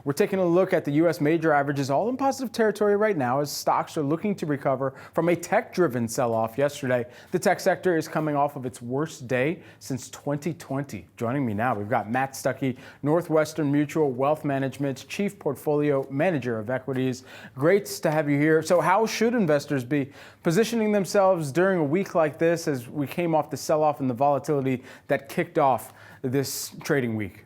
We're taking a look at the U.S. major averages, all in positive territory right now as stocks are looking to recover from a tech-driven sell-off yesterday. The tech sector is coming off of its worst day since 2020. Joining me now, we've got Matt Stuckey, Northwestern Mutual Wealth Management's Chief Portfolio Manager of Equities. Great to have you here. So how should investors be positioning themselves during a week like this as we came off the sell-off and the volatility that kicked off this trading week?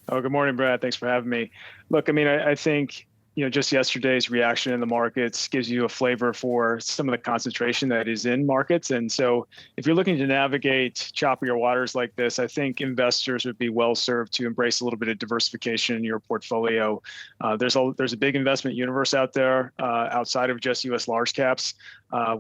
Oh, good morning, Brad. Thanks for having me. Look, I think, just yesterday's reaction in the markets gives you a flavor for some of the concentration that is in markets. And so if you're looking to navigate choppier waters like this, I think investors would be well served to embrace a little bit of diversification in your portfolio. There's a big investment universe out there outside of just U.S. large caps,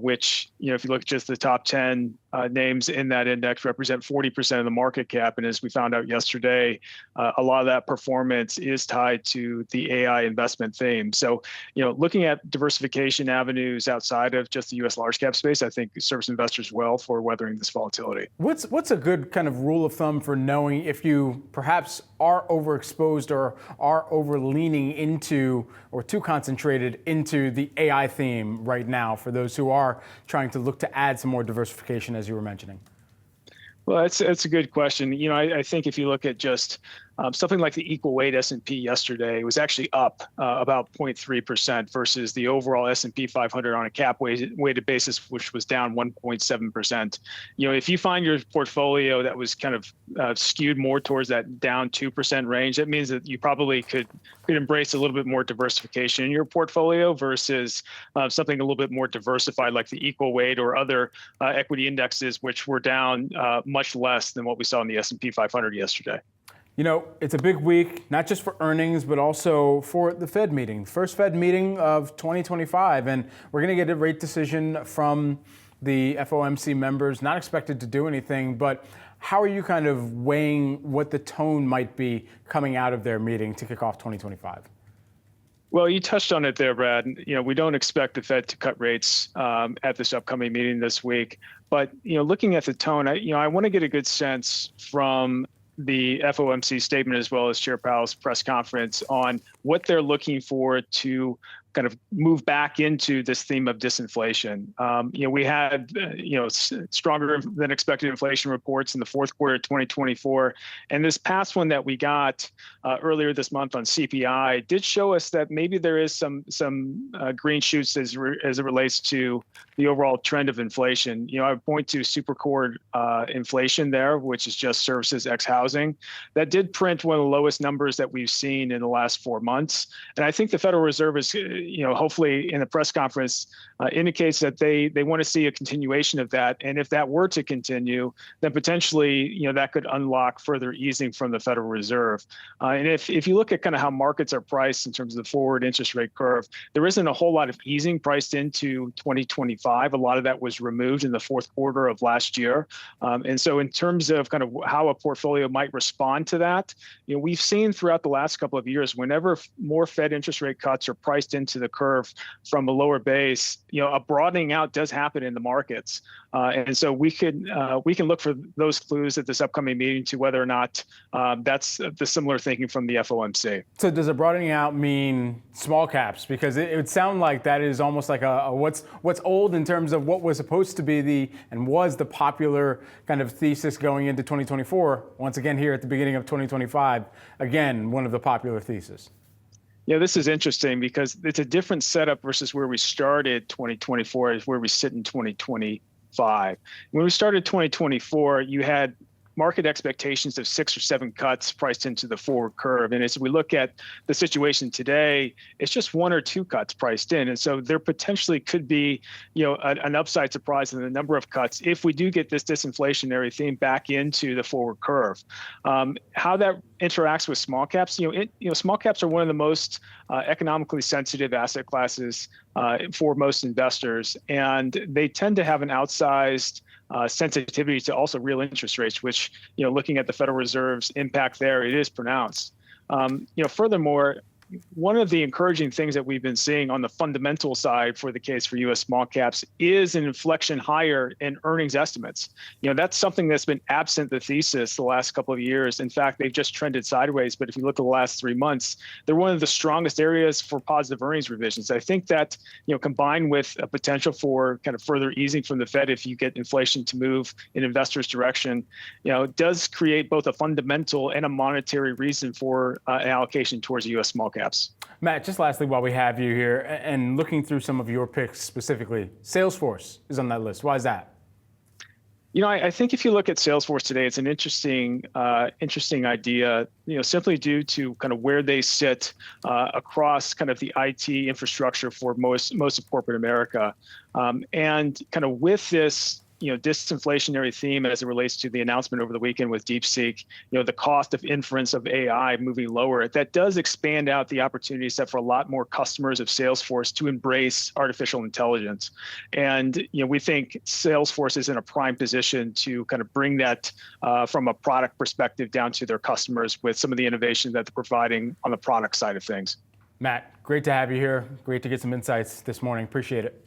which, if you look at just the top 10 names in that index represent 40% of the market cap. And as we found out yesterday, a lot of that performance is tied to the AI investment theme. So, looking at diversification avenues outside of just the U.S. large cap space, I think serves investors well for weathering this volatility. What's a good kind of rule of thumb for knowing if you perhaps are overexposed or are over leaning into or too concentrated into the AI theme right now for those who are trying to look to add some more diversification, as you were mentioning? Well, that's a good question. I think if you look at just something like the equal weight S&P yesterday, it was actually up about 0.3% versus the overall S&P 500 on a cap weighted basis, which was down 1.7%. If you find your portfolio that was kind of skewed more towards that down 2% range, that means that you probably could embrace a little bit more diversification in your portfolio versus something a little bit more diversified like the equal weight or other equity indexes, which were down much less than what we saw in the S&P 500 yesterday. It's a big week, not just for earnings, but also for the Fed meeting, first Fed meeting of 2025. And we're going to get a rate decision from the FOMC members, not expected to do anything. But how are you kind of weighing what the tone might be coming out of their meeting to kick off 2025? Well, you touched on it there, Brad. We don't expect the Fed to cut rates at this upcoming meeting this week. But, looking at the tone, I want to get a good sense from the FOMC statement as well as Chair Powell's press conference on what they're looking for to kind of move back into this theme of disinflation. We had, stronger than expected inflation reports in the fourth quarter of 2024. And this past one that we got earlier this month on CPI did show us that maybe there is some green shoots as it relates to the overall trend of inflation. I would point to supercore inflation there, which is just services ex housing. That did print one of the lowest numbers that we've seen in the last 4 months. And I think the Federal Reserve is, hopefully in the press conference indicates that they want to see a continuation of that. And if that were to continue, then potentially, that could unlock further easing from the Federal Reserve. And if you look at kind of how markets are priced in terms of the forward interest rate curve, there isn't a whole lot of easing priced into 2025. A lot of that was removed in the fourth quarter of last year. And so in terms of kind of how a portfolio might respond to that, we've seen throughout the last couple of years, whenever more Fed interest rate cuts are priced into the curve from a lower base, a broadening out does happen in the markets. And so we can look for those clues at this upcoming meeting to whether or not that's the similar thinking from the FOMC. So does a broadening out mean small caps? Because it would sound like that is almost like a what's old in terms of what was supposed to be was the popular kind of thesis going into 2024. Once again, here at the beginning of 2025, again, one of the popular theses. Yeah, this is interesting because it's a different setup versus where we started 2024 is where we sit in 2025. When we started 2024, you had market expectations of 6 or 7 cuts priced into the forward curve. And as we look at the situation today, it's just 1 or 2 cuts priced in. And so there potentially could be, an upside surprise in the number of cuts if we do get this disinflationary theme back into the forward curve. How that interacts with small caps, small caps are one of the most economically sensitive asset classes for most investors. And they tend to have an outsized sensitivity to also real interest rates, which, looking at the Federal Reserve's impact there, it is pronounced. Furthermore, one of the encouraging things that we've been seeing on the fundamental side for the case for U.S. small caps is an inflection higher in earnings estimates. That's something that's been absent the thesis the last couple of years. In fact, they've just trended sideways. But if you look at the last 3 months, they're one of the strongest areas for positive earnings revisions. I think that, combined with a potential for kind of further easing from the Fed if you get inflation to move in investors' direction, does create both a fundamental and a monetary reason for an allocation towards U.S. small caps. Matt, just lastly, while we have you here and looking through some of your picks specifically, Salesforce is on that list. Why is that? I think if you look at Salesforce today, it's an interesting idea, simply due to kind of where they sit across kind of the IT infrastructure for most of corporate America. And kind of with this, disinflationary theme as it relates to the announcement over the weekend with DeepSeek, the cost of inference of AI moving lower, that does expand out the opportunity set for a lot more customers of Salesforce to embrace artificial intelligence. And, we think Salesforce is in a prime position to kind of bring that from a product perspective down to their customers with some of the innovation that they're providing on the product side of things. Matt, great to have you here. Great to get some insights this morning. Appreciate it.